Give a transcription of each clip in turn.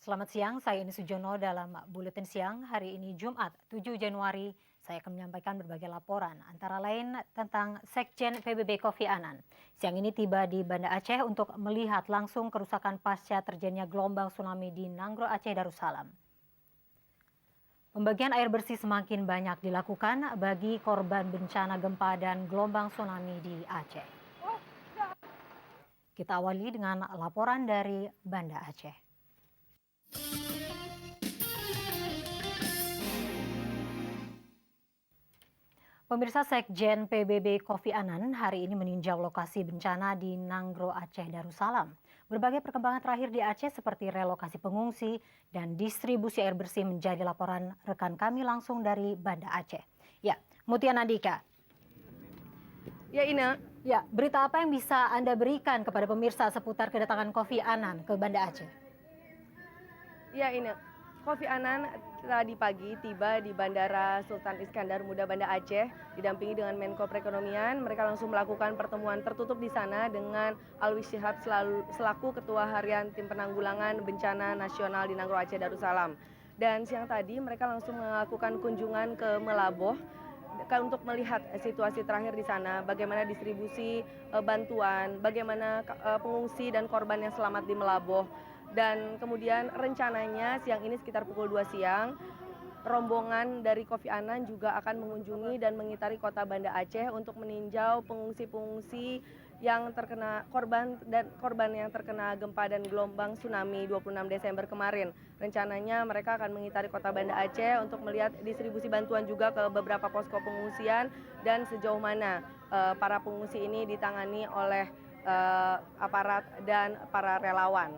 Selamat siang, saya Ini Sujono dalam Buletin Siang hari ini Jumat 7 Januari. Saya akan menyampaikan berbagai laporan, antara lain tentang Sekjen PBB Kofi Annan. Siang ini tiba di Banda Aceh untuk melihat langsung kerusakan pasca terjadinya gelombang tsunami di Nanggro Aceh Darussalam. Pembagian air bersih semakin banyak dilakukan bagi korban bencana gempa dan gelombang tsunami di Aceh. Kita awali dengan laporan dari Banda Aceh. Pemirsa, Sekjen PBB Kofi Annan hari ini meninjau lokasi bencana di Nanggro Aceh Darussalam. Berbagai perkembangan terakhir di Aceh seperti relokasi pengungsi dan distribusi air bersih menjadi laporan rekan kami langsung dari Banda Aceh. Ya, Mutia Nandika. Ya, Ina. Ya, berita apa yang bisa Anda berikan kepada pemirsa seputar kedatangan Kofi Annan ke Banda Aceh? Ya, Ina. Kofi Annan tadi pagi tiba di Bandara Sultan Iskandar Muda Banda Aceh, didampingi dengan Menko Perekonomian. Mereka langsung melakukan pertemuan tertutup di sana dengan Alwi Shihab selaku Ketua Harian Tim Penanggulangan Bencana Nasional di Nanggro Aceh Darussalam. Dan siang tadi mereka langsung melakukan kunjungan ke Melaboh untuk melihat situasi terakhir di sana, bagaimana distribusi bantuan, bagaimana pengungsi dan korban yang selamat di Melaboh. Dan kemudian rencananya siang ini sekitar pukul 2 siang, rombongan dari Kofi Annan juga akan mengunjungi dan mengitari kota Banda Aceh untuk meninjau pengungsi-pengungsi yang terkena korban yang terkena gempa dan gelombang tsunami 26 Desember kemarin. Rencananya mereka akan mengitari kota Banda Aceh untuk melihat distribusi bantuan juga ke beberapa posko pengungsian dan sejauh mana para pengungsi ini ditangani oleh aparat dan para relawan.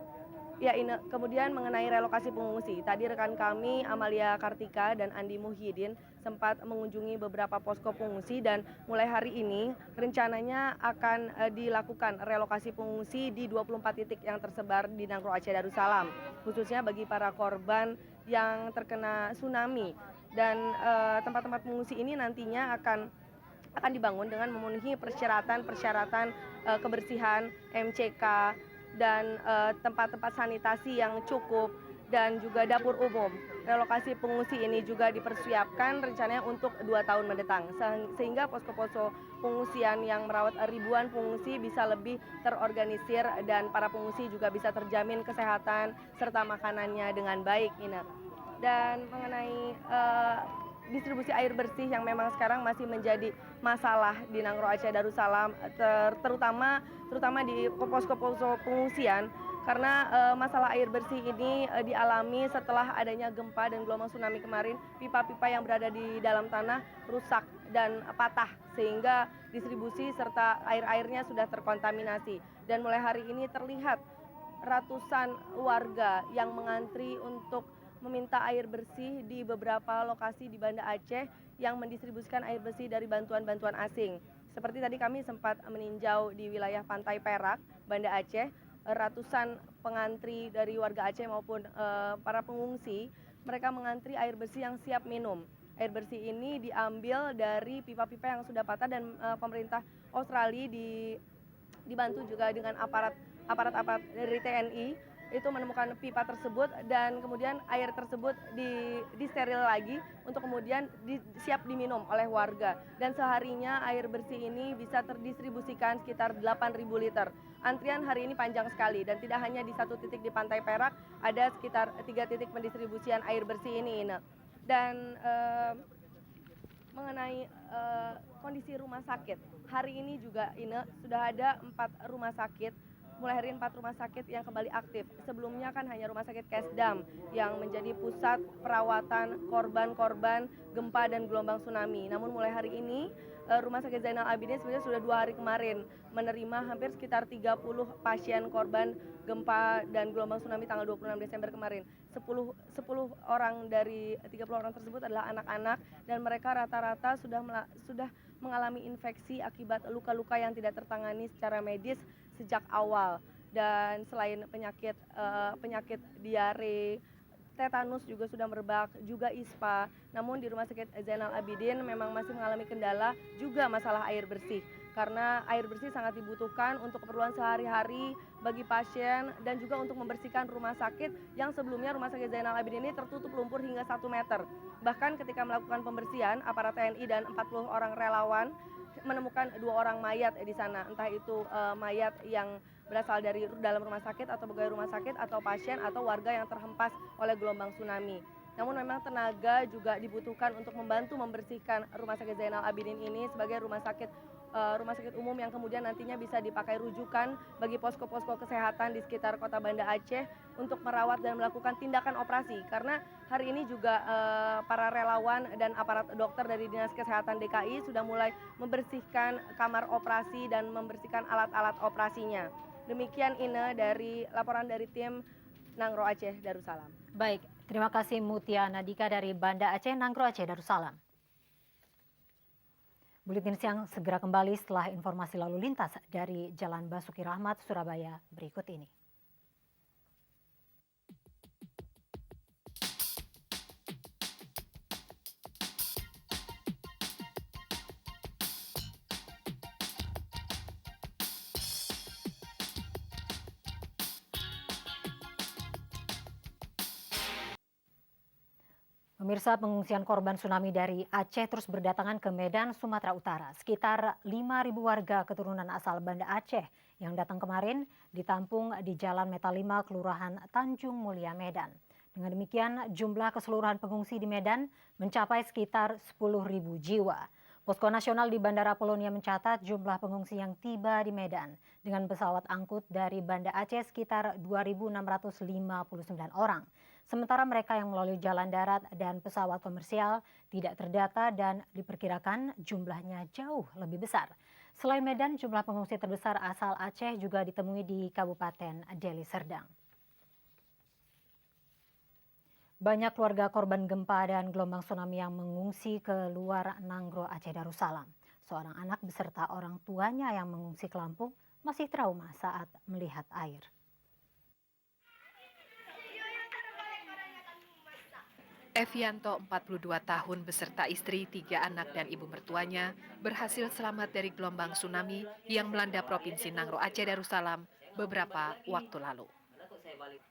Ya, Ine, kemudian mengenai relokasi pengungsi, tadi rekan kami Amalia Kartika dan Andi Muhyiddin sempat mengunjungi beberapa posko pengungsi dan mulai hari ini rencananya akan dilakukan relokasi pengungsi di 24 titik yang tersebar di Nanggro Aceh Darussalam, khususnya bagi para korban yang terkena tsunami. Dan tempat-tempat pengungsi ini nantinya akan dibangun dengan memenuhi persyaratan kebersihan, MCK, dan tempat-tempat sanitasi yang cukup dan juga dapur umum. Relokasi pengungsi ini juga dipersiapkan rencananya untuk 2 tahun mendatang, sehingga posko-posko pengungsian yang merawat ribuan pengungsi bisa lebih terorganisir dan para pengungsi juga bisa terjamin kesehatan serta makanannya dengan baik, Ina. Dan mengenai distribusi air bersih yang memang sekarang masih menjadi masalah di Nanggro Aceh Darussalam, terutama di posko-posko pengungsian, karena masalah air bersih ini dialami setelah adanya gempa dan gelombang tsunami kemarin. Pipa-pipa yang berada di dalam tanah rusak dan patah, sehingga distribusi serta air-airnya sudah terkontaminasi. Dan mulai hari ini terlihat ratusan warga yang mengantri untuk meminta air bersih di beberapa lokasi di Banda Aceh yang mendistribusikan air bersih dari bantuan-bantuan asing. Seperti tadi kami sempat meninjau di wilayah Pantai Perak, Banda Aceh, ratusan pengantri dari warga Aceh maupun para pengungsi, mereka mengantri air bersih yang siap minum. Air bersih ini diambil dari pipa-pipa yang sudah patah dan pemerintah Australia dibantu juga dengan aparat dari TNI itu menemukan pipa tersebut dan kemudian air tersebut disteril lagi untuk kemudian siap diminum oleh warga. Dan seharinya air bersih ini bisa terdistribusikan sekitar 8.000 liter. Antrian hari ini panjang sekali dan tidak hanya di satu titik di Pantai Perak, ada sekitar 3 titik pendistribusian air bersih ini, Ine. Dan mengenai kondisi rumah sakit, hari ini juga, Ine, sudah ada 4 rumah sakit, mulai hari 4 rumah sakit yang kembali aktif. Sebelumnya kan hanya rumah sakit Kesdam yang menjadi pusat perawatan korban-korban gempa dan gelombang tsunami. Namun mulai hari ini Rumah Sakit Zainal Abidin sebenarnya sudah 2 hari kemarin menerima hampir sekitar 30 pasien korban gempa dan gelombang tsunami tanggal 26 Desember kemarin. 10 orang dari 30 orang tersebut adalah anak-anak dan mereka rata-rata sudah mengalami infeksi akibat luka-luka yang tidak tertangani secara medis sejak awal. Dan selain penyakit diare, tetanus juga sudah merebak, juga ISPA. Namun di Rumah Sakit Zainal Abidin memang masih mengalami kendala juga masalah air bersih. Karena air bersih sangat dibutuhkan untuk keperluan sehari-hari bagi pasien dan juga untuk membersihkan rumah sakit yang sebelumnya Rumah Sakit Zainal Abidin ini tertutup lumpur hingga 1 meter. Bahkan ketika melakukan pembersihan, aparat TNI dan 40 orang relawan menemukan 2 orang mayat di sana. Entah itu mayat yang berasal dari dalam rumah sakit atau pegawai rumah sakit atau pasien atau warga yang terhempas oleh gelombang tsunami. Namun memang tenaga juga dibutuhkan untuk membantu membersihkan Rumah Sakit Zainal Abidin ini sebagai rumah sakit umum yang kemudian nantinya bisa dipakai rujukan bagi posko-posko kesehatan di sekitar kota Banda Aceh untuk merawat dan melakukan tindakan operasi. Karena hari ini juga para relawan dan aparat dokter dari Dinas Kesehatan DKI sudah mulai membersihkan kamar operasi dan membersihkan alat-alat operasinya. Demikian Ine dari laporan dari tim Nangro Aceh Darussalam. Baik, terima kasih Mutia Nadika dari Banda Aceh, Nangro Aceh Darussalam. Buletin siang segera kembali setelah informasi lalu lintas dari Jalan Basuki Rahmat, Surabaya berikut ini. Pemirsa, pengungsian korban tsunami dari Aceh terus berdatangan ke Medan, Sumatera Utara. Sekitar 5.000 warga keturunan asal Banda Aceh yang datang kemarin ditampung di Jalan Meta 5, Kelurahan Tanjung Mulia, Medan. Dengan demikian, jumlah keseluruhan pengungsi di Medan mencapai sekitar 10.000 jiwa. Posko Nasional di Bandara Polonia mencatat jumlah pengungsi yang tiba di Medan dengan pesawat angkut dari Banda Aceh sekitar 2.659 orang. Sementara mereka yang melalui jalan darat dan pesawat komersial tidak terdata dan diperkirakan jumlahnya jauh lebih besar. Selain Medan, jumlah pengungsi terbesar asal Aceh juga ditemui di Kabupaten Deli Serdang. Banyak keluarga korban gempa dan gelombang tsunami yang mengungsi ke luar Nangro Aceh Darussalam. Seorang anak beserta orang tuanya yang mengungsi ke Lampung masih trauma saat melihat air. Evianto, 42 tahun, beserta istri, 3 anak, dan ibu mertuanya berhasil selamat dari gelombang tsunami yang melanda Provinsi Nangro Aceh Darussalam beberapa waktu lalu.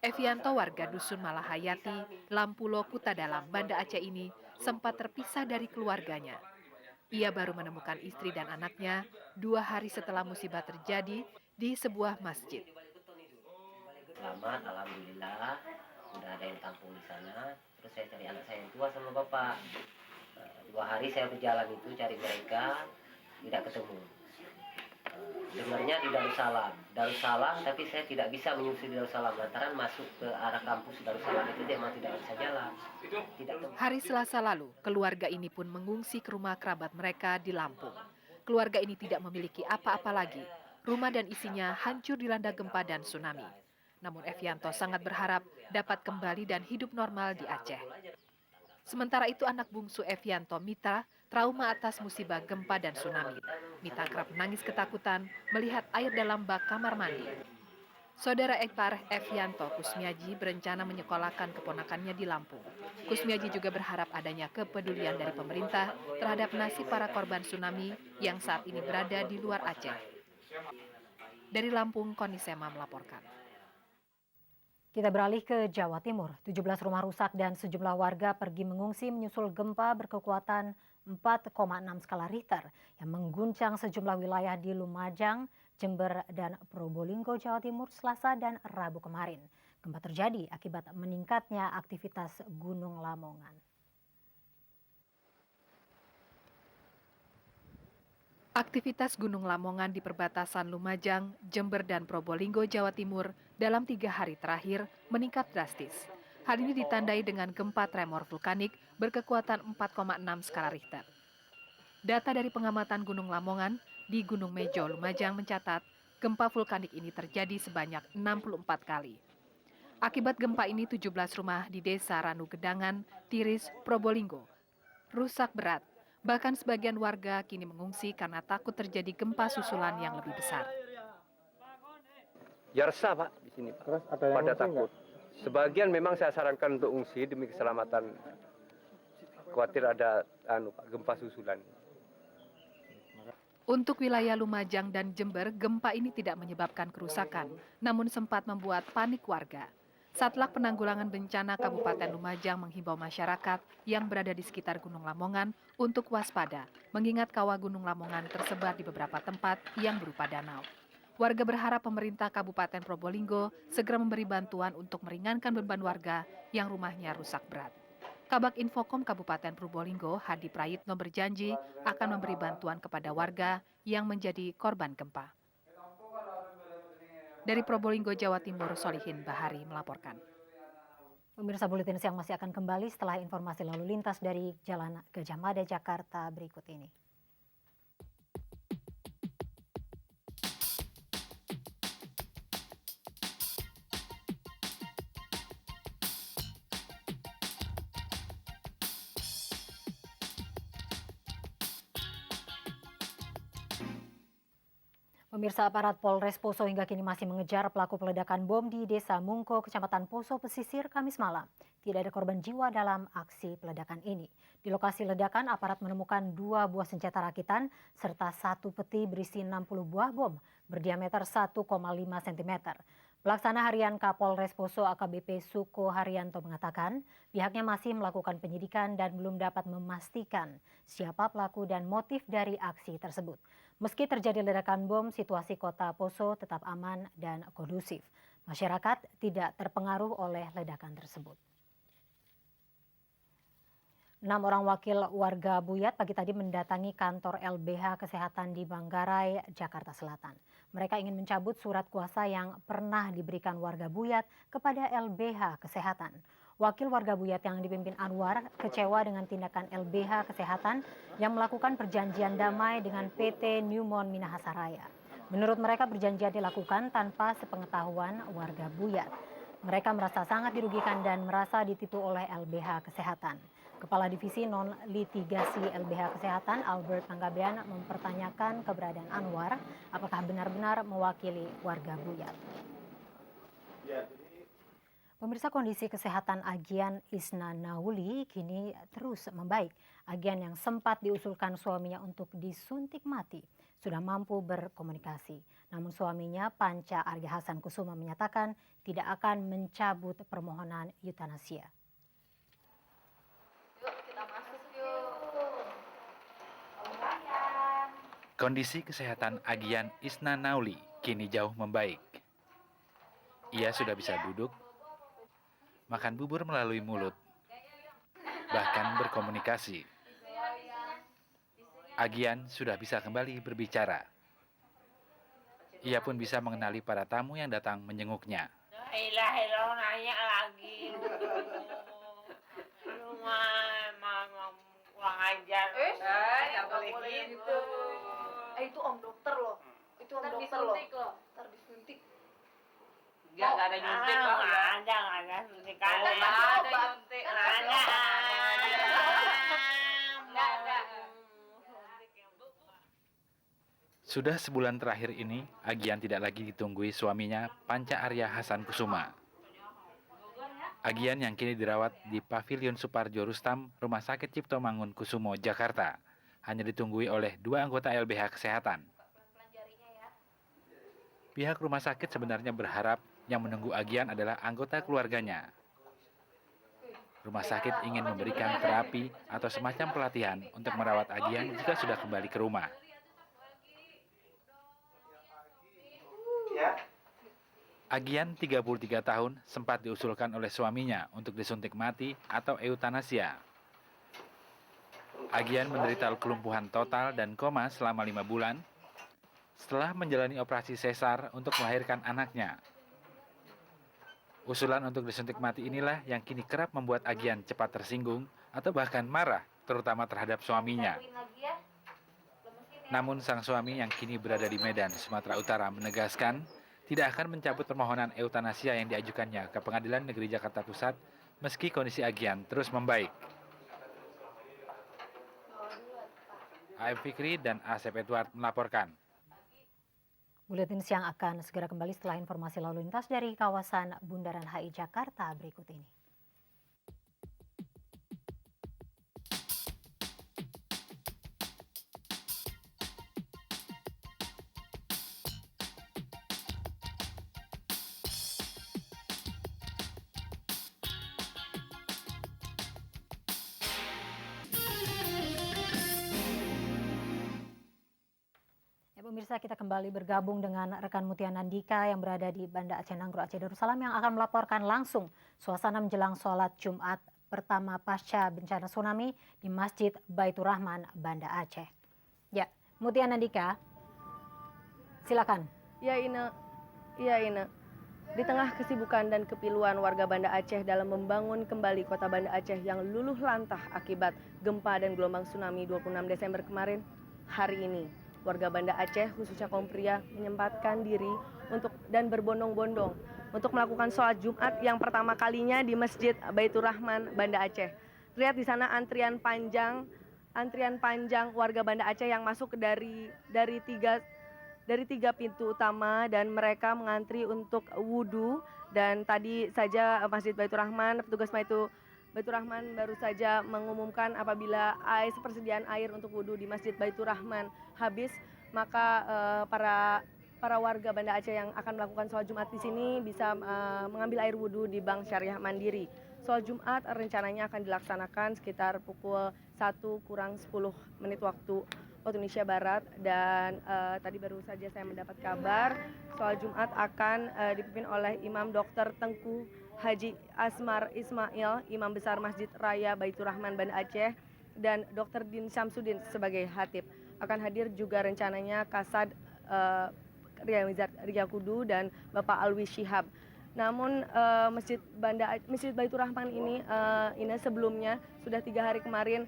Evianto, warga Dusun Malahayati, Lampulo, Kuta Dalam, Banda Aceh ini sempat terpisah dari keluarganya. Ia baru menemukan istri dan anaknya 2 hari setelah musibah terjadi di sebuah masjid. Selamat, alhamdulillah, sudah ada yang tampung di sana. Terus saya cari anak saya yang tua sama bapak. 2 hari saya berjalan itu cari mereka, tidak ketemu. Dengarnya di Darussalam, tapi saya tidak bisa menyusuri Darussalam lantaran masuk ke arah kampus Darussalam itu memang tidak bisa jalan. Hari Selasa lalu, keluarga ini pun mengungsi ke rumah kerabat mereka di Lampung. Keluarga ini tidak memiliki apa-apa lagi. Rumah dan isinya hancur dilanda gempa dan tsunami. Namun Evianto sangat berharap dapat kembali dan hidup normal di Aceh. Sementara itu anak bungsu Evianto, Mita, trauma atas musibah gempa dan tsunami. Mita kerap menangis ketakutan melihat air dalam bak kamar mandi. Saudara ipar Evianto, Kusmiaji, berencana menyekolahkan keponakannya di Lampung. Kusmiaji juga berharap adanya kepedulian dari pemerintah terhadap nasib para korban tsunami yang saat ini berada di luar Aceh. Dari Lampung, Konisema melaporkan. Kita beralih ke Jawa Timur. 17 rumah rusak dan sejumlah warga pergi mengungsi menyusul gempa berkekuatan 4,6 skala Richter yang mengguncang sejumlah wilayah di Lumajang, Jember, dan Probolinggo, Jawa Timur Selasa dan Rabu kemarin. Gempa terjadi akibat meningkatnya aktivitas Gunung Lamongan. Aktivitas Gunung Lamongan di perbatasan Lumajang, Jember, dan Probolinggo, Jawa Timur dalam 3 hari terakhir meningkat drastis. Hal ini ditandai dengan gempa tremor vulkanik berkekuatan 4,6 skala Richter. Data dari pengamatan Gunung Lamongan di Gunung Mejo, Lumajang mencatat gempa vulkanik ini terjadi sebanyak 64 kali. Akibat gempa ini 17 rumah di Desa Ranu Gedangan, Tiris, Probolinggo rusak berat. Bahkan sebagian warga kini mengungsi karena takut terjadi gempa susulan yang lebih besar. Ya resah Pak di sini Pak. Terus ada yang pada ngungsi takut. nggak? Sebagian memang saya sarankan untuk ngungsi demi keselamatan, khawatir ada gempa susulan. Untuk wilayah Lumajang dan Jember, gempa ini tidak menyebabkan kerusakan, namun sempat membuat panik warga. Satlak Penanggulangan Bencana Kabupaten Lumajang menghimbau masyarakat yang berada di sekitar Gunung Lamongan untuk waspada, mengingat kawah Gunung Lamongan tersebar di beberapa tempat yang berupa danau. Warga berharap pemerintah Kabupaten Probolinggo segera memberi bantuan untuk meringankan beban warga yang rumahnya rusak berat. Kabak Infokom Kabupaten Probolinggo, Hadi Prayitno berjanji akan memberi bantuan kepada warga yang menjadi korban gempa. Dari Probolinggo, Jawa Timur, Solihin Bahari melaporkan. Pemirsa, Buletin Siang masih akan kembali setelah informasi lalu lintas dari Jalan Gajah Mada, Jakarta berikut ini. Pemirsa, aparat Polres Poso hingga kini masih mengejar pelaku peledakan bom di Desa Mungko, Kecamatan Poso Pesisir, Kamis malam. Tidak ada korban jiwa dalam aksi peledakan ini. Di lokasi ledakan, aparat menemukan 2 buah senjata rakitan serta 1 peti berisi 60 buah bom berdiameter 1,5 cm. Pelaksana Harian Kapolres Poso AKBP Suko Haryanto mengatakan pihaknya masih melakukan penyidikan dan belum dapat memastikan siapa pelaku dan motif dari aksi tersebut. Meski terjadi ledakan bom, situasi kota Poso tetap aman dan kondusif. Masyarakat tidak terpengaruh oleh ledakan tersebut. 6 orang wakil warga Buyat pagi tadi mendatangi kantor LBH Kesehatan di Manggarai, Jakarta Selatan. Mereka ingin mencabut surat kuasa yang pernah diberikan warga Buyat kepada LBH Kesehatan. Wakil warga Buyat yang dipimpin Anwar kecewa dengan tindakan LBH Kesehatan yang melakukan perjanjian damai dengan PT Newmont Minahasa Raya. Menurut mereka perjanjian dilakukan tanpa sepengetahuan warga Buyat. Mereka merasa sangat dirugikan dan merasa ditipu oleh LBH Kesehatan. Kepala Divisi Non-Litigasi LBH Kesehatan Albert Panggabean mempertanyakan keberadaan Anwar apakah benar-benar mewakili warga Buyat. Pemirsa, kondisi kesehatan Agian Isna Nauli kini terus membaik. Agian yang sempat diusulkan suaminya untuk disuntik mati sudah mampu berkomunikasi. Namun suaminya Panca Arya Hasan Kusuma menyatakan tidak akan mencabut permohonan eutanasia. Kondisi kesehatan Agian Isna Nauli kini jauh membaik. Ia sudah bisa duduk, makan bubur melalui mulut, bahkan berkomunikasi. Agian sudah bisa kembali berbicara. Ia pun bisa mengenali para tamu yang datang menjenguknya. Nanya lagi. Lu mah kurang ajar. Nggak boleh gitu. Itu om dokter loh. Itu om dokter loh. Ntar disuntik. Nggak ada nyuntik kok. Nggak ada suntik. Nggak ada nyuntik. Sudah sebulan terakhir ini, Agian tidak lagi ditunggui suaminya Panca Arya Hasan Kusuma. Agian yang kini dirawat di Pavilion Suparjo Rustam, Rumah Sakit Cipto Mangun Kusumo, Jakarta, hanya ditunggui oleh 2 anggota LBH Kesehatan. Pihak rumah sakit sebenarnya berharap yang menunggu Agian adalah anggota keluarganya. Rumah sakit ingin memberikan terapi atau semacam pelatihan untuk merawat Agian jika sudah kembali ke rumah. Agian 33 tahun sempat diusulkan oleh suaminya untuk disuntik mati atau eutanasia. Agian menderita kelumpuhan total dan koma selama 5 bulan setelah menjalani operasi sesar untuk melahirkan anaknya. Usulan untuk disuntik mati inilah yang kini kerap membuat Agian cepat tersinggung atau bahkan marah, terutama terhadap suaminya. Namun sang suami yang kini berada di Medan, Sumatera Utara menegaskan tidak akan mencabut permohonan eutanasia yang diajukannya ke Pengadilan Negeri Jakarta Pusat meski kondisi Agian terus membaik. A.M. Fikri dan Asep Edward melaporkan. Buletin siang akan segera kembali setelah informasi lalu lintas dari kawasan Bundaran HI Jakarta berikut ini. Pemirsa, kita kembali bergabung dengan rekan Mutia Nandika yang berada di Banda Aceh Nanggro Aceh Darussalam yang akan melaporkan langsung suasana menjelang sholat Jumat pertama pasca bencana tsunami di Masjid Baitur Rahman, Banda Aceh. Ya, Mutia Nandika, silakan. Ya Ine. Di tengah kesibukan dan kepiluan warga Banda Aceh dalam membangun kembali kota Banda Aceh yang luluh lantah akibat gempa dan gelombang tsunami 26 Desember kemarin, hari ini warga Banda Aceh khususnya kaum pria menyempatkan diri dan berbondong-bondong untuk melakukan sholat Jumat yang pertama kalinya di Masjid Baitur Rahman, Banda Aceh. Lihat di sana antrian panjang warga Banda Aceh yang masuk dari tiga pintu utama dan mereka mengantri untuk wudhu. Dan tadi saja Masjid Baitur Rahman, petugas Baitur Rahman baru saja mengumumkan apabila persediaan air untuk wudhu di Masjid Baitur Rahman habis, maka para warga Banda Aceh yang akan melakukan sholat Jumat di sini bisa mengambil air wudhu di Bank Syariah Mandiri. Sholat Jumat rencananya akan dilaksanakan sekitar pukul 1 kurang 10 menit waktu Indonesia Barat, dan tadi baru saja saya mendapat kabar sholat Jumat akan dipimpin oleh Imam Dr. Tengku Haji Asmar Ismail, Imam Besar Masjid Raya Baitur Rahman Banda Aceh, dan Dr. Din Syamsuddin sebagai khatib. Akan hadir juga rencananya Kasad Ria Kudu dan Bapak Alwi Shihab. Namun Masjid Baitur Rahman ini sebelumnya sudah 3 hari kemarin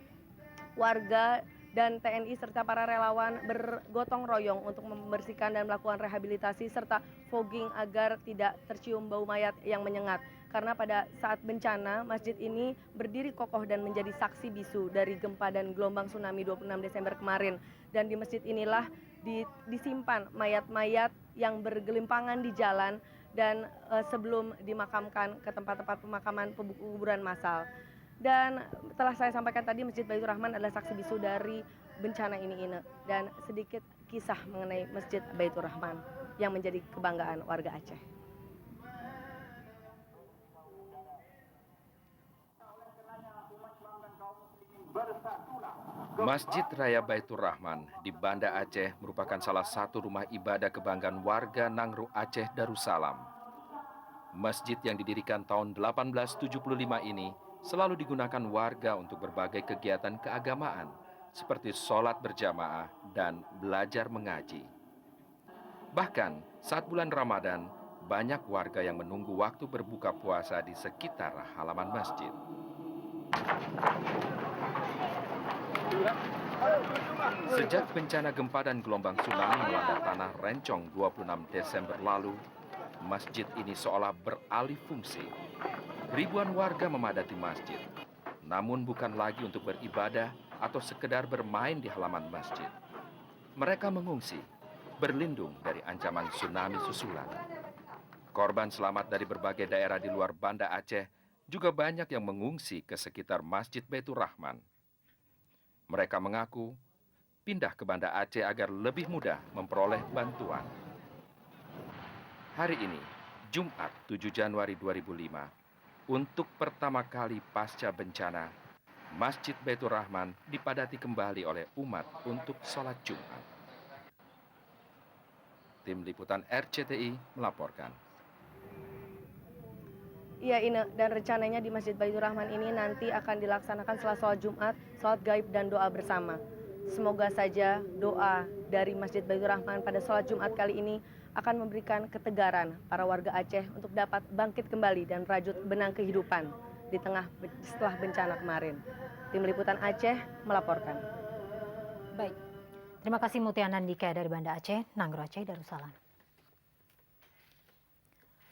warga dan TNI serta para relawan bergotong royong untuk membersihkan dan melakukan rehabilitasi serta fogging agar tidak tercium bau mayat yang menyengat. Karena pada saat bencana, masjid ini berdiri kokoh dan menjadi saksi bisu dari gempa dan gelombang tsunami 26 Desember kemarin. Dan di masjid inilah disimpan mayat-mayat yang bergelimpangan di jalan dan sebelum dimakamkan ke tempat-tempat pemakaman kuburan massal. Dan telah saya sampaikan tadi, Masjid Baitur Rahman adalah saksi bisu dari bencana ini. Dan sedikit kisah mengenai Masjid Baitur Rahman yang menjadi kebanggaan warga Aceh. Masjid Raya Baitur Rahman di Banda Aceh merupakan salah satu rumah ibadah kebanggaan warga Nanggro Aceh Darussalam. Masjid yang didirikan tahun 1875 ini selalu digunakan warga untuk berbagai kegiatan keagamaan seperti sholat berjamaah dan belajar mengaji. Bahkan saat bulan Ramadan, banyak warga yang menunggu waktu berbuka puasa di sekitar halaman masjid. Sejak bencana gempa dan gelombang tsunami melanda tanah Rencong 26 Desember lalu, masjid ini seolah beralih fungsi. Ribuan warga memadati masjid, namun bukan lagi untuk beribadah atau sekedar bermain di halaman masjid. Mereka mengungsi, berlindung dari ancaman tsunami susulan. Korban selamat dari berbagai daerah di luar Banda Aceh juga banyak yang mengungsi ke sekitar Masjid Baitur Rahman. Mereka mengaku pindah ke Banda Aceh agar lebih mudah memperoleh bantuan. Hari ini, Jumat 7 Januari 2005, untuk pertama kali pasca bencana, Masjid Baitur Rahman dipadati kembali oleh umat untuk sholat Jumat. Tim Liputan RCTI melaporkan. Iya Ine, dan rencananya di Masjid Baitur Rahman ini nanti akan dilaksanakan setelah sholat Jumat, sholat gaib dan doa bersama. Semoga saja doa dari Masjid Baitur Rahman pada sholat Jumat kali ini akan memberikan ketegaran para warga Aceh untuk dapat bangkit kembali dan rajut benang kehidupan setelah bencana kemarin. Tim Liputan Aceh melaporkan. Baik, terima kasih Mutia Nandika dari Banda Aceh, Nanggro Aceh Darussalam.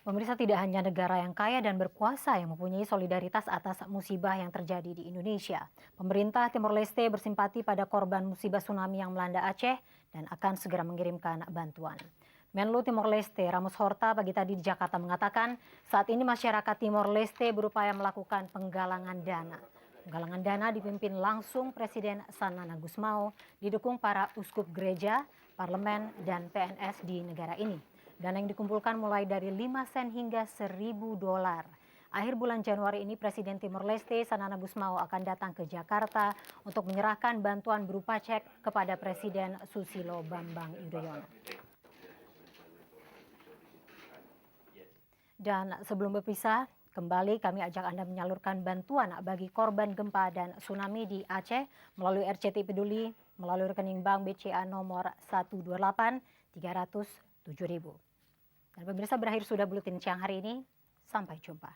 Pemirsa, tidak hanya negara yang kaya dan berkuasa yang mempunyai solidaritas atas musibah yang terjadi di Indonesia. Pemerintah Timor Leste bersimpati pada korban musibah tsunami yang melanda Aceh dan akan segera mengirimkan bantuan. Menlu Timor Leste Ramos Horta pagi tadi di Jakarta mengatakan saat ini masyarakat Timor Leste berupaya melakukan penggalangan dana. Penggalangan dana dipimpin langsung Presiden Sanana Gusmao didukung para uskup gereja, parlemen, dan PNS di negara ini. Dana yang dikumpulkan mulai dari 5 sen hingga $1.000. Akhir bulan Januari ini Presiden Timor Leste Sanana Gusmao akan datang ke Jakarta untuk menyerahkan bantuan berupa cek kepada Presiden Susilo Bambang Yudhoyono. Dan sebelum berpisah, kembali kami ajak Anda menyalurkan bantuan bagi korban gempa dan tsunami di Aceh melalui RCTI Peduli melalui rekening bank BCA nomor 128 300 7.000. Dan pemirsa, berakhir sudah buletin siang hari ini. Sampai jumpa.